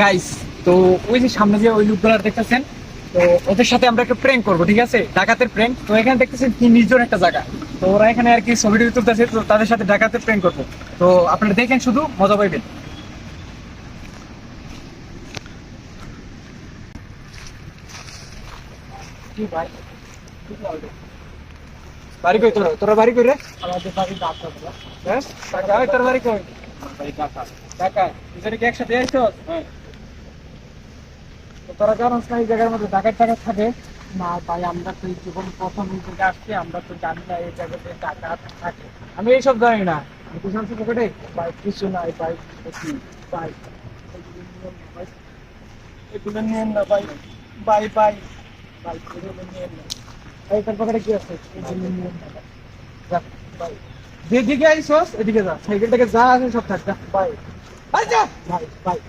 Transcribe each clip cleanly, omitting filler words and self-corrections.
Guys, তো ওই যে সামনে যে ওই লোকগুলা দেখতেছেন, তো ওদের সাথে আমরা একটা প্র্যাঙ্ক করবো, ঠিক আছে? ডাকাতের প্র্যাঙ্ক। তো এখানে দেখতেছেন কি নির্জন একটা জায়গা, তো ওরা এখানে আর কি ছবি টবি তুলতেছে, তো তাদের সাথে ডাকাতের প্র্যাঙ্ক করবো। তো আপনারা দেখেন, শুধু মজা পাইবেন। কি ভাই, বাড়ি কই তোরা? তোরা বাড়ি কই রে? আমাদের বাড়ি ডাক্তার। হ্যাঁ কাকা, ওই তোর বাড়ি কই? বাড়ি কাকা। কাকা, দুজনে কি একসাথে আইছো? তো তোরা জানোস না এই জায়গার মধ্যে ডাকাত টাকাত থাকে? না ভাই, আমরা তো এই জীবন প্রথম এই জায়গায় আসছি, আমরা তো জানি না এই জায়গাতে টাকা থাকে। আমি এইসব জানি না। আমি তো জানছি পকেটে। ভাই কিছু নাই ভাই, কি ভাই, এগুলো নিয়েন না ভাই, ভাই ভাই ভাই, এগুলো নিয়েন না এই তোর পকেটে কি আছে? এগুলো নিয়েন না ভাই। যা ভাই, যেদিকে আইসোস এদিকে যা, সাইকেল থেকে যা আছে সব থাক, যা ভাই ভাই, যা। ভাই ভাই,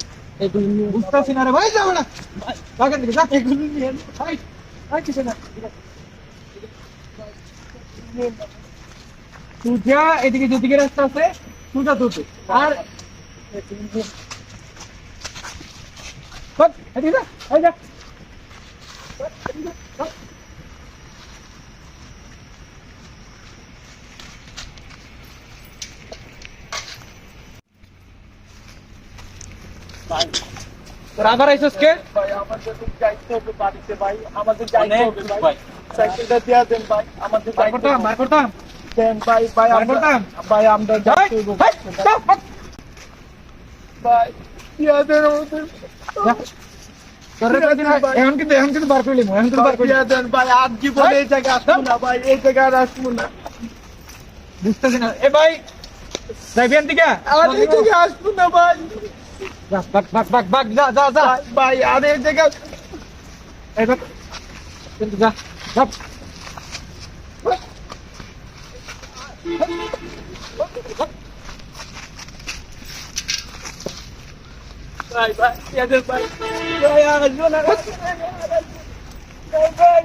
এগুলো নিয়েন না বুঝতেছি না রে ভাই, যাবো না ভাই, বাগান দিকে যা। এগুলো নিয়েন না ভাই ভাই, কিছু না, নিয়েন না তুই যা, এদিকে যেদিকে রাস্তা আছে তুই যা, তুই আর এগুলো নিয়েন বাদ, এদিকে যা, এই যা। বাদ। ভাই। তোরা আবার আইসোস কে? ভাই আমাদের যাইতে হবে বাড়িতে ভাই, আমাদের যাইতে অনেক হবে ভাই। ভাই, সাইকেলটা দিয়া দেন ভাই, আমাদের মার যাইতে করতাম, হবে। মার করতাম। দেন ভাই, ভাই মার আমরা করতাম। ভাই, আমরা ভাই, যাইতে হবে ভাই, যা, বাদ। ভাই, দিয়া দেন আমাদের যা। তোরা কয়দিন ভাই। এখন কিন্তু বার করলি, এখন কিন্তু ভাই, বার করলি। দিয়া দেন ভাই, আর জীবনে এই জায়গায় আসবো না ভাই, এই জায়গায় আর আসবো না, বুঝতেছি না। এ ভাই, যাইবেন দিকে? আর এই জায়গায় আসবো না ভাই, যা, বাগ, বাগ, বাগ, বাগ, যা, যা, যা। ভাই, ভাই আর এই জায়গায় এই বাগ, কিন্তু যা, যা। ভাই, ভাই দিয়া দেন ভাই, ভাই আর আসবো না ভাই, ভাই।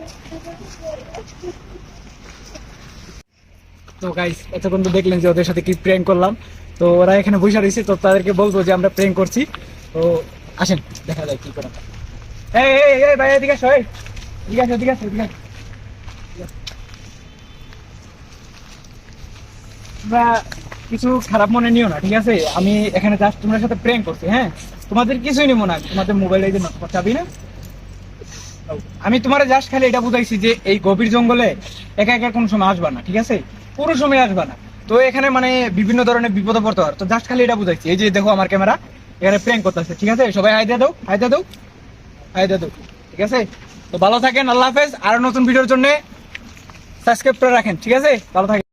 তো গাইস, এতক্ষণ তো দেখলেন যে ওদের সাথে কি প্র্যাঙ্ক করলাম। তো ওরা এখানে বসে রয়েছে, তো তাদেরকে বলবো যে আমরা প্র্যাঙ্ক করছি। তো আসেন, দেখা যায় কি করা যায়। এই এই এই ভাই, এদিকে আসো, এই এদিকে আসো, এদিকে আসো, এদিকে আসো। তোমরা কিছু খারাপ মনে নিও না, ঠিক আছে? আমি এখানে জাস্ট তোমাদের সাথে প্র্যাঙ্ক করছি, হ্যাঁ? তোমাদের কিছুই নিবো না, তোমাদের মোবাইলে যে চাবি না, আমি তোমার জাস্ট খালি এটা বুঝাইছি যে এই গভীর জঙ্গলে একা একা কোনো সময় আসবা না, ঠিক আছে? পুরো সময় আসবা না। তো এখানে মানে বিভিন্ন ধরনের বিপদে পড়তে হয়, তো জাস্ট খালি এটা বুঝাইছি। এই যে দেখো আমার ক্যামেরা এখানে প্র্যাঙ্ক করতেছে, ঠিক আছে? সবাই হাই দিয়ে দাও, হাই দিয়ে দাও, হাই দিয়ে দাও, ঠিক আছে? তো ভালো থাকেন, আল্লাহ হাফেজ। আর নতুন ভিডিওর জন্য সাবস্ক্রাইব করে রাখেন, ঠিক আছে? ভালো থাকেন।